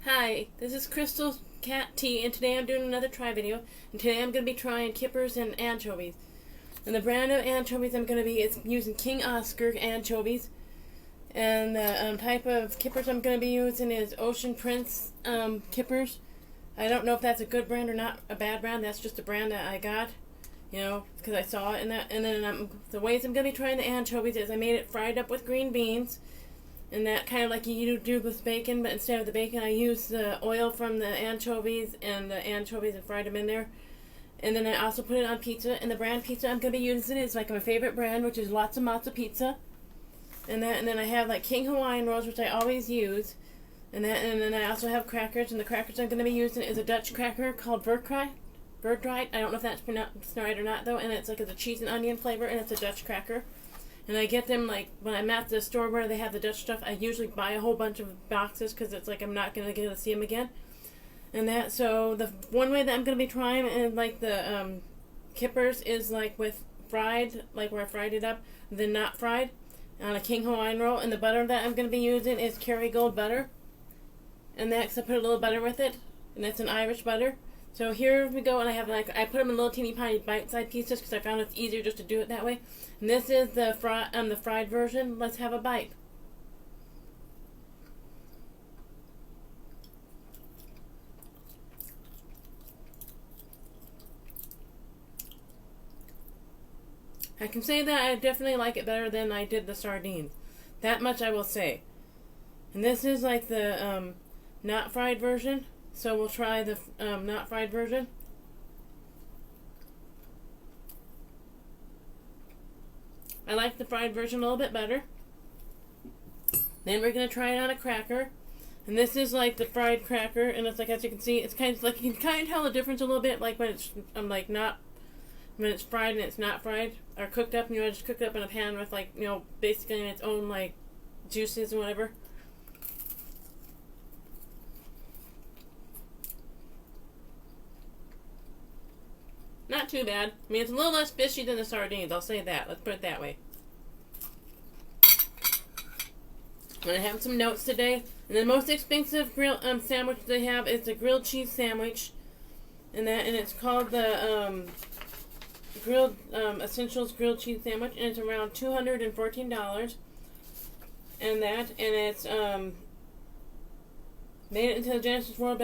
Hi, this is Crystal Cat Tea, and today I'm doing another try video. And today I'm going to be trying Kippers and Anchovies. And the brand of anchovies I'm going to be using King Oscar anchovies. And the type of kippers I'm going to be using is Ocean Prince kippers. I don't know if that's a good brand or not a bad brand. That's just a brand that I got, because I saw it in that. And then the ways I'm going to be trying the anchovies is I made it fried up with green beans. And that kind of like you do with bacon, but instead of the bacon, I use the oil from the anchovies and fried them in there. And then I also put it on pizza. And the brand pizza I'm going to be using is like my favorite brand, which is Lots of Matzo Pizza. And then I have like King Hawaiian rolls, which I always use. And then I also have crackers. And the crackers I'm going to be using is a Dutch cracker called Verdrite. I don't know if that's pronounced right or not, though. And it's like a cheese and onion flavor, and it's a Dutch cracker. And I get them, like, when I'm at the store where they have the Dutch stuff, I usually buy a whole bunch of boxes because it's like I'm not going to get to see them again. And so the one way that I'm going to be trying, and like the kippers, is like with fried, like where I fried it up, then not fried, on a King Hawaiian roll. And the butter that I'm going to be using is Kerrygold butter. And that's, I put a little butter with it, and it's an Irish butter. So here we go, and I put them in little teeny tiny bite-sized pieces because I found it's easier just to do it that way. And this is the fried version. Let's have a bite. I can say that I definitely like it better than I did the sardines. That much I will say. And this is like the not fried version. So we'll try the not fried version. I like the fried version a little bit better. Then we're going to try it on a cracker. And this is like the fried cracker. And it's like, as you can see, it's kind of like, you can kind of tell the difference a little bit. Like when it's, when it's fried and it's not fried. Or cooked up, just cooked up in a pan with like, basically in its own like juices and whatever. Not too bad. I mean, it's a little less fishy than the sardines. I'll say that. Let's put it that way. I'm going to have some notes today. And the most expensive grilled sandwich they have is the grilled cheese sandwich. And it's called the grilled Essentials grilled cheese sandwich. And it's around $214. And it's made it into the Genesis World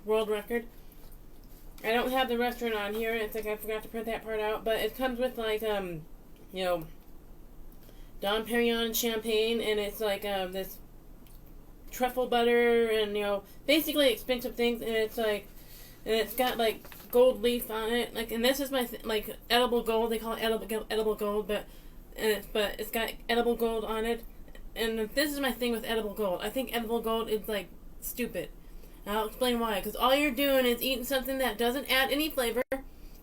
World Record. I don't have the restaurant on here. It's like I forgot to print that part out. But it comes with like, Dom Perignon champagne. And it's like this truffle butter and, basically expensive things. And it's like, and it's got like gold leaf on it. Like, and this is my, like, edible gold. They call it edible gold. But it's got edible gold on it. And this is my thing with edible gold. I think edible gold is like stupid. And I'll explain why. Because all you're doing is eating something that doesn't add any flavor,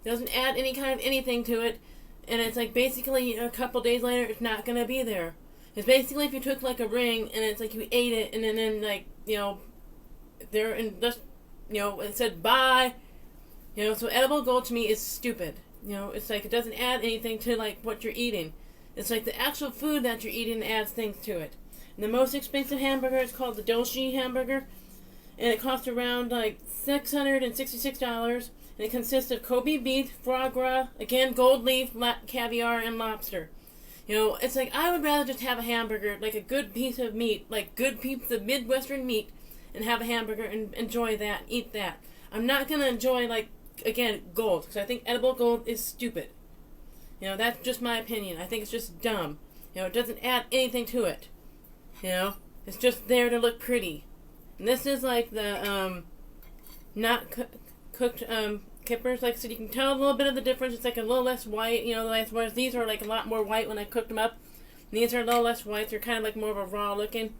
doesn't add any kind of anything to it, and it's like basically a couple days later it's not going to be there. It's basically if you took like a ring and it's like you ate it and then like, there and just, it said bye. So edible gold to me is stupid. It's like it doesn't add anything to like what you're eating. It's like the actual food that you're eating adds things to it. And the most expensive hamburger is called the Doshi hamburger. And it costs around like $666. And it consists of Kobe beef, foie gras, again, gold leaf, caviar, and lobster. It's like I would rather just have a hamburger, like a good piece of meat, like good piece of Midwestern meat, and have a hamburger and enjoy that, eat that. I'm not going to enjoy, like, again, gold, because I think edible gold is stupid. That's just my opinion. I think it's just dumb. It doesn't add anything to it. It's just there to look pretty. And this is like the not cooked kippers. Like I said, you can tell a little bit of the difference. It's like a little less white, whereas these are like a lot more white when I cooked them up. And these are a little less white. They're kind of like more of a raw looking.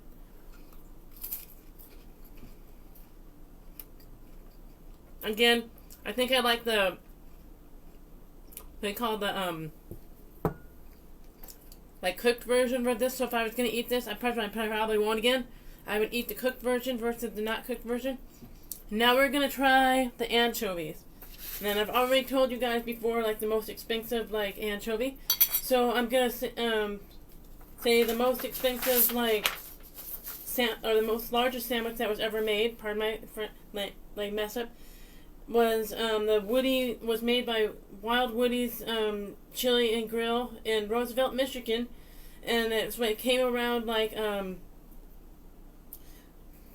Again, I think I like they call the like cooked version for this. So if I was gonna eat this, I probably won't again. I would eat the cooked version versus the not cooked version. Now we're going to try the anchovies. And I've already told you guys before, like, the most expensive, like, anchovy. So I'm going to say the most expensive, like, the most largest sandwich that was ever made. Pardon my mess up. Was the Woody was made by Wild Woody's Chili and Grill in Roosevelt, Michigan, and it came around like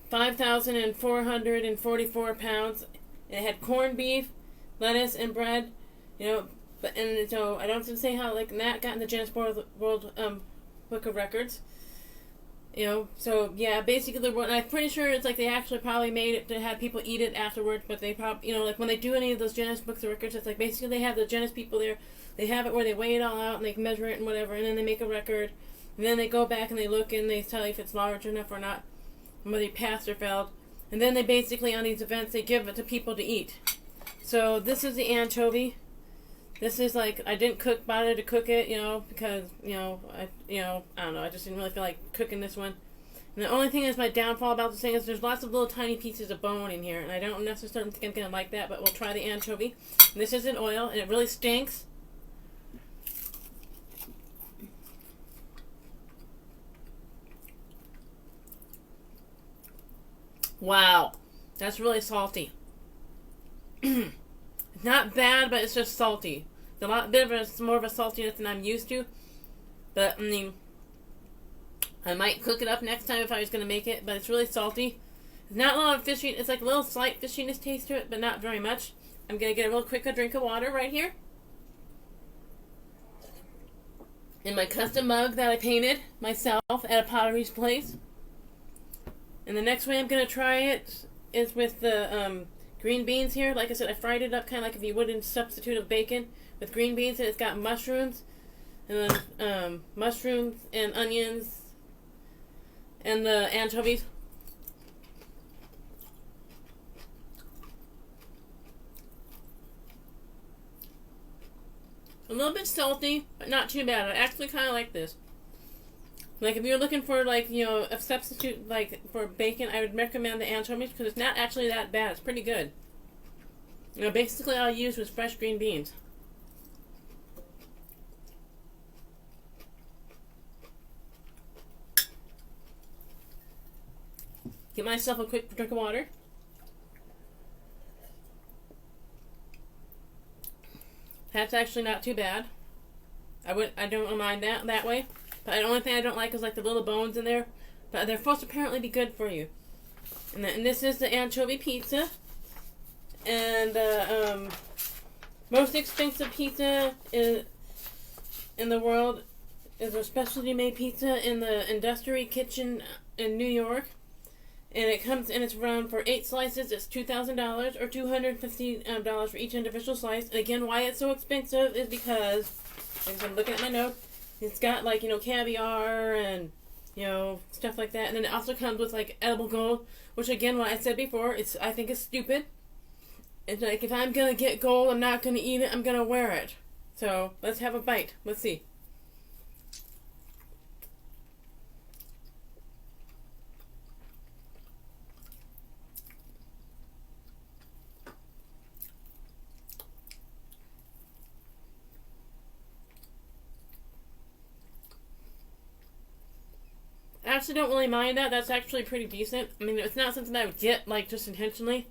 5,444 pounds. It had corned beef, lettuce, and bread. So I don't have to say how like that got in the Guinness World Book of Records. So yeah, basically, I'm pretty sure it's like they actually probably made it to have people eat it afterwards, but they probably, like when they do any of those Guinness Books of Records, it's like basically they have the Guinness people there, they have it where they weigh it all out and they measure it and whatever, and then they make a record, and then they go back and they look and they tell you if it's large enough or not, and whether you passed or failed, and then they basically, on these events, they give it to people to eat. So this is the anchovy. This is like, I didn't bother to cook it, because, I don't know, I just didn't really feel like cooking this one. And the only thing is my downfall about this thing is there's lots of little tiny pieces of bone in here, and I don't necessarily think I'm going to like that, but we'll try the anchovy. And this is in oil, and it really stinks. Wow, that's really salty. It's not bad, but it's just salty. It's more of a saltiness than I'm used to. But, I mean, I might cook it up next time if I was going to make it, but it's really salty. It's not a lot of fishy. It's like a little slight fishiness taste to it, but not very much. I'm going to get a real quick drink of water right here. In my custom mug that I painted myself at a pottery's place. And the next way I'm going to try it is with the green beans here. Like I said, I fried it up kind of like if you would in substitute of bacon with green beans, and it's got mushrooms, and then mushrooms and onions, and the anchovies. A little bit salty, but not too bad. I actually kind of like this. Like, if you're looking for, like, a substitute, like, for bacon, I would recommend the anchovies, because it's not actually that bad. It's pretty good. Basically all I used was fresh green beans. Get myself a quick drink of water. That's actually not too bad. I don't mind that way. But the only thing I don't like is like the little bones in there. But they're supposed to apparently be good for you. And this is the anchovy pizza. And the most expensive pizza in the world is a specialty made pizza in the Industry Kitchen in New York. And it comes and it's around for 8 slices. It's $2,000 or $250 for each individual slice. And again, why it's so expensive is because, like I'm looking at my notes, it's got like caviar and stuff like that. And then it also comes with like edible gold, which again, what I said before, I think it's stupid. It's like if I'm gonna get gold, I'm not gonna eat it. I'm gonna wear it. So let's have a bite. Let's see. I actually don't really mind that. That's actually pretty decent. I mean, it's not something I would get, like, just intentionally.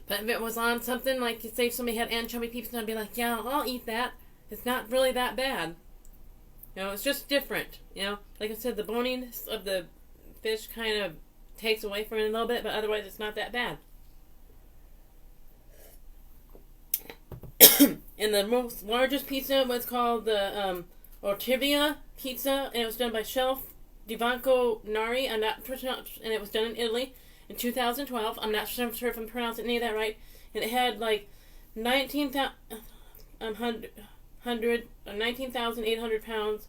But if it was on something, like, say if somebody had anchovy pizza, I'd be like, yeah, I'll eat that. It's not really that bad. It's just different. Like I said, the boniness of the fish kind of takes away from it a little bit, but otherwise it's not that bad. And the most largest pizza was called the Ortivia pizza, and it was done by Chef Divanco Nari. And it was done in Italy in 2012. I'm not sure if I'm pronouncing any of that right. And it had like 19,800 pounds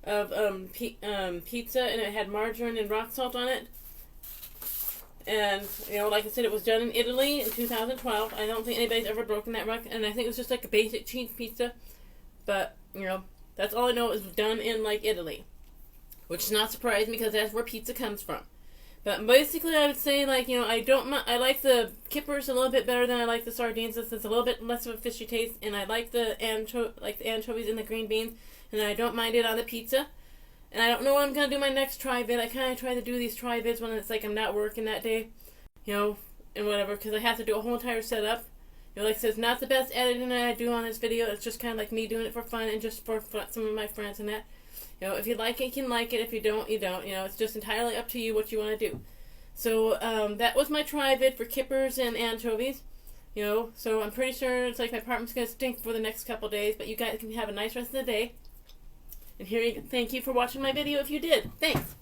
of pizza, and it had margarine and rock salt on it. And like I said, it was done in Italy in 2012. I don't think anybody's ever broken that record, and I think it was just like a basic cheese pizza. But that's all I know. It was done in, like, Italy. Which is not surprising because that's where pizza comes from. But basically I would say, like, I like the kippers a little bit better than I like the sardines. It's a little bit less of a fishy taste. And I like the anchovies and the green beans. And I don't mind it on the pizza. And I don't know when I'm going to do my next try vid. I kind of try to do these try vids when it's like I'm not working that day, you know, and whatever, because I have to do a whole entire setup. You know, like I said, it's not the best editing that I do on this video. It's just kind of like me doing it for fun and just for some of my friends and that. You know, if you like it, you can like it. If you don't, you don't. You know, it's just entirely up to you what you want to do. So, that was my try vid for Kippers and Anchovies. You know, so I'm pretty sure it's like my apartment's going to stink for the next couple days, but you guys can have a nice rest of the day. And thank you for watching my video if you did. Thanks.